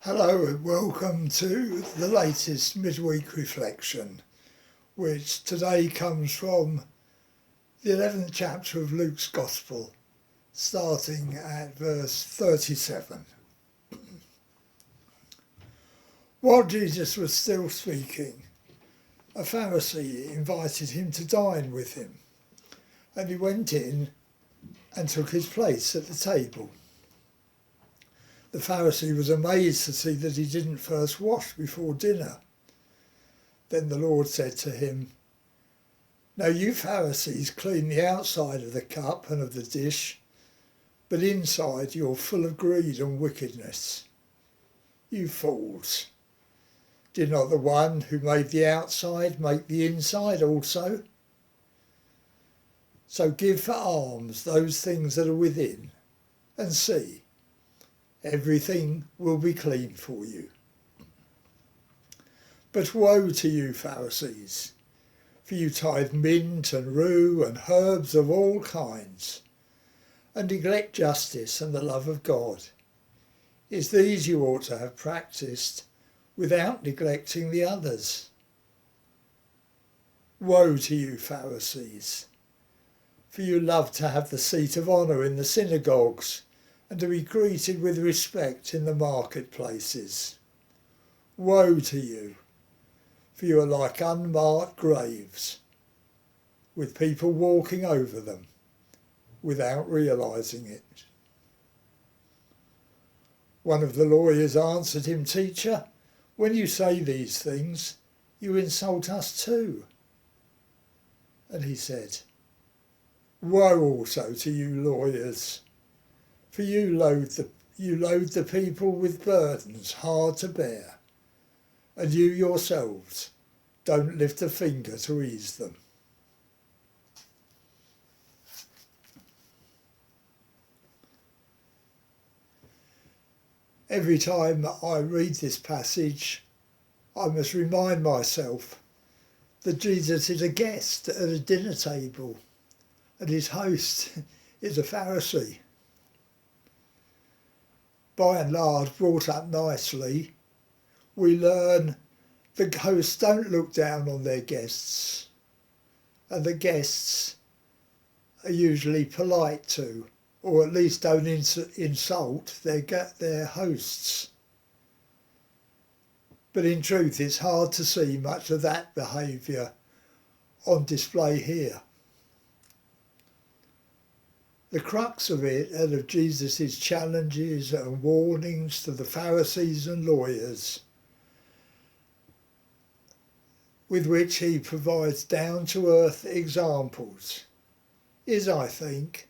Hello and welcome to the latest midweek reflection, which today comes from the 11th chapter of Luke's Gospel, starting at verse 37. While Jesus was still speaking, a Pharisee invited him to dine with him, and he went in and took his place at the table. The Pharisee was amazed to see that he didn't first wash before dinner. Then the Lord said to him, "Now you Pharisees clean the outside of the cup and of the dish, but inside you're full of greed and wickedness. You fools! Did not the one who made the outside make the inside also? So give for alms those things that are within, and see, everything will be clean for you. But woe to you, Pharisees, for you tithe mint and rue and herbs of all kinds, and neglect justice and the love of God. It's these you ought to have practised without neglecting the others. Woe to you, Pharisees, for you love to have the seat of honour in the synagogues and to be greeted with respect in the marketplaces. Woe to you, for you are like unmarked graves, with people walking over them without realising it." One of the lawyers answered him, "Teacher, when you say these things, you insult us too." And he said, "Woe also to you lawyers, for you load the people with burdens hard to bear, and you yourselves don't lift a finger to ease them." Every time I read this passage, I must remind myself that Jesus is a guest at a dinner table, and his host is a Pharisee. By and large, brought up nicely, we learn the hosts don't look down on their guests, and the guests are usually polite to, or at least don't insult their hosts. But in truth, it's hard to see much of that behaviour on display here. The crux of it and of Jesus' challenges and warnings to the Pharisees and lawyers, with which he provides down-to-earth examples, is, I think,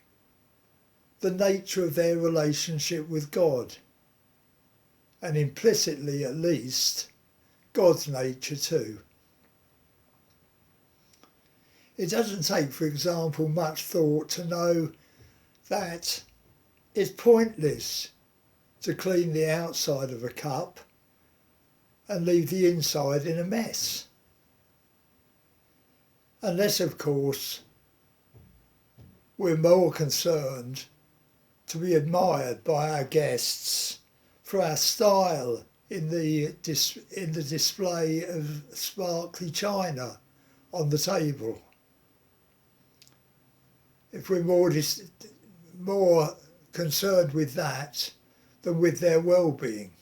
the nature of their relationship with God, and implicitly at least, God's nature too. It doesn't take, for example, much thought to know that it's pointless to clean the outside of a cup and leave the inside in a mess. Unless, of course, we're more concerned to be admired by our guests for our style in the display of sparkly china on the table. If we're more concerned with that than with their well-being,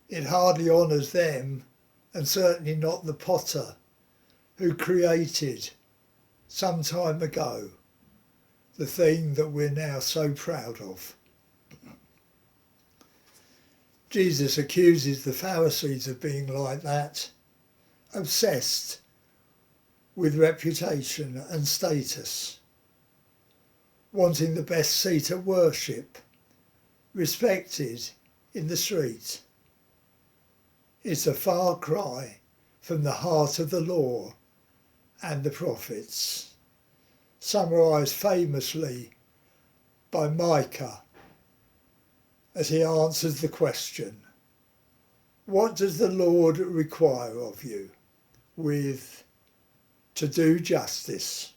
it hardly honours them, and certainly not the potter who created some time ago the thing that we're now so proud of. Jesus accuses the Pharisees of being like that, obsessed with reputation and status, wanting the best seat at worship, respected in the street. It's a far cry from the heart of the law and the prophets, summarised famously by Micah as he answers the question, "What does the Lord require of you?" with "to do justice,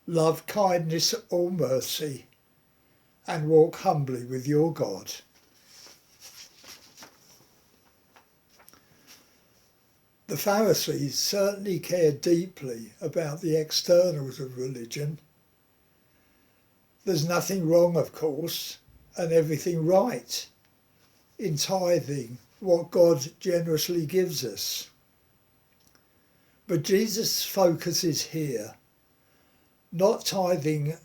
love kindness or mercy, and walk humbly with your God." The Pharisees certainly cared deeply about the externals of religion. There's nothing wrong, of course, and everything right in tithing what God generously gives us. But Jesus focuses here not tithing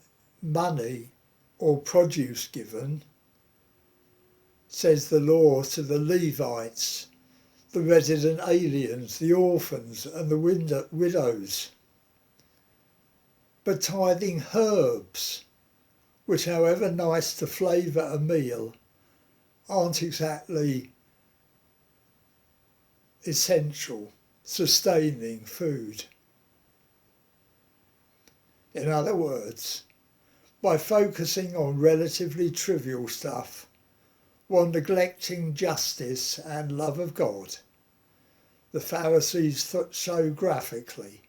money or produce given, says the law to the Levites, the resident aliens, the orphans and the widows, but tithing herbs, which however nice to flavour a meal, aren't exactly essential, sustaining food. In other words, by focusing on relatively trivial stuff, while neglecting justice and love of God, the Pharisees show graphically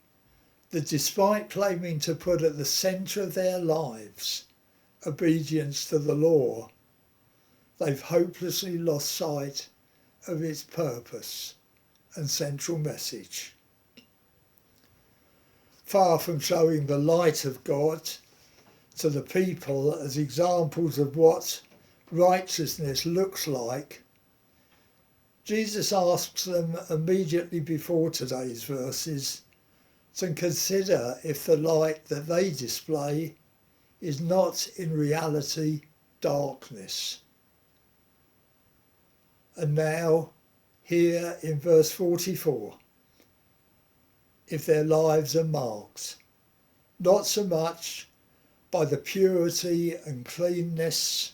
that despite claiming to put at the centre of their lives obedience to the law, they've hopelessly lost sight of its purpose and central message. Far from showing the light of God to the people as examples of what righteousness looks like, Jesus asks them immediately before today's verses to consider if the light that they display is not in reality darkness. And now, here in verse 44, if their lives are marked, not so much by the purity and cleanness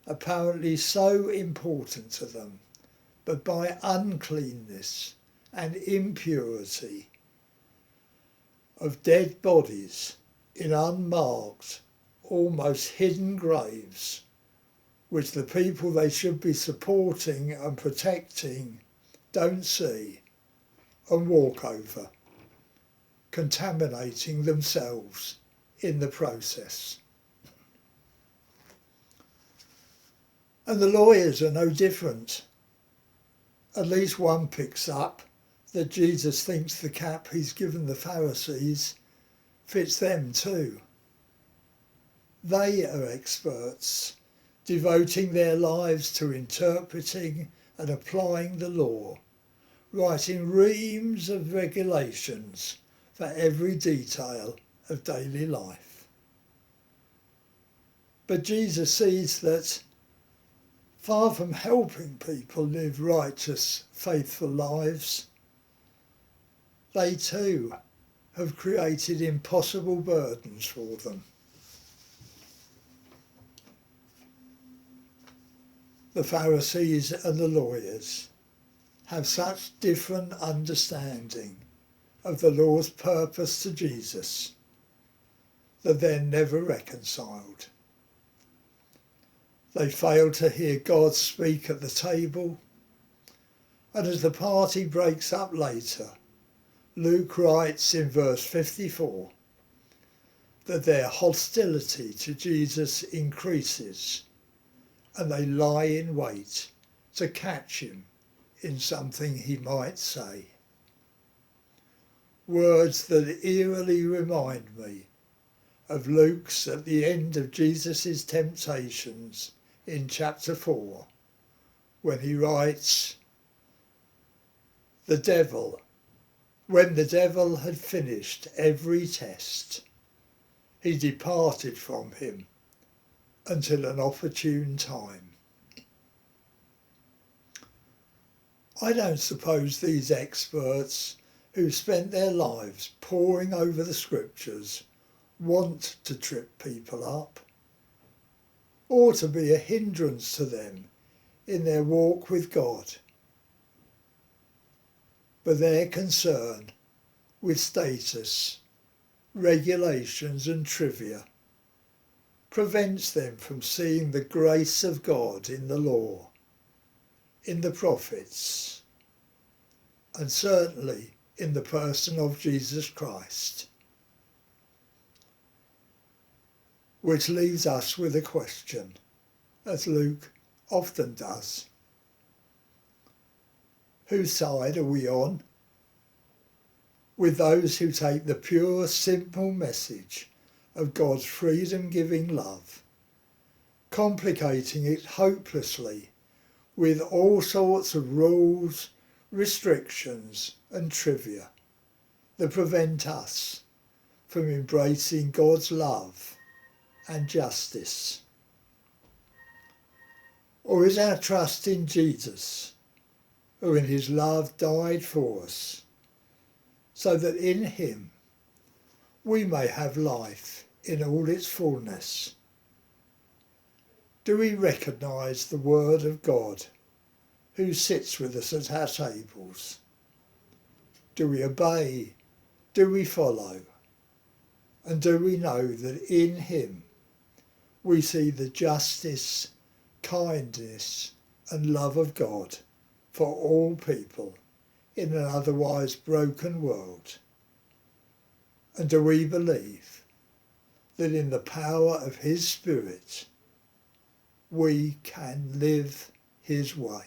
apparently so important to them, but by uncleanness and impurity of dead bodies in unmarked, almost hidden graves, which the people they should be supporting and protecting don't see and walk over, contaminating themselves in the process. And the lawyers are no different. At least one picks up that Jesus thinks the cap he's given the Pharisees fits them too. They are experts, devoting their lives to interpreting and applying the law, writing reams of regulations for every detail of daily life. But Jesus sees that far from helping people live righteous, faithful lives, they too have created impossible burdens for them. The Pharisees and the lawyers have such different understanding of the law's purpose to Jesus that they're never reconciled. They fail to hear God speak at the table, and as the party breaks up later, Luke writes in verse 54 that their hostility to Jesus increases and they lie in wait to catch him in something he might say. Words that eerily remind me of Luke's at the end of Jesus' temptations in chapter 4, when he writes, when the devil had finished every test, he departed from him until an opportune time. I don't suppose these experts who spent their lives poring over the scriptures want to trip people up, or to be a hindrance to them in their walk with God. But their concern with status, regulations and trivia prevents them from seeing the grace of God in the law, in the prophets, and certainly in the person of Jesus Christ. Which leaves us with a question, as Luke often does. Whose side are we on with those who take the pure, simple message of God's freedom-giving love, complicating it hopelessly with all sorts of rules, restrictions and trivia that prevent us from embracing God's love and justice? Or is our trust in Jesus, who in his love died for us, so that in him we may have life in all its fullness? Do we recognise the Word of God who sits with us at our tables? Do we obey? Do we follow? And do we know that in him we see the justice, kindness and love of God for all people in an otherwise broken world? And do we believe that in the power of his Spirit we can live his way?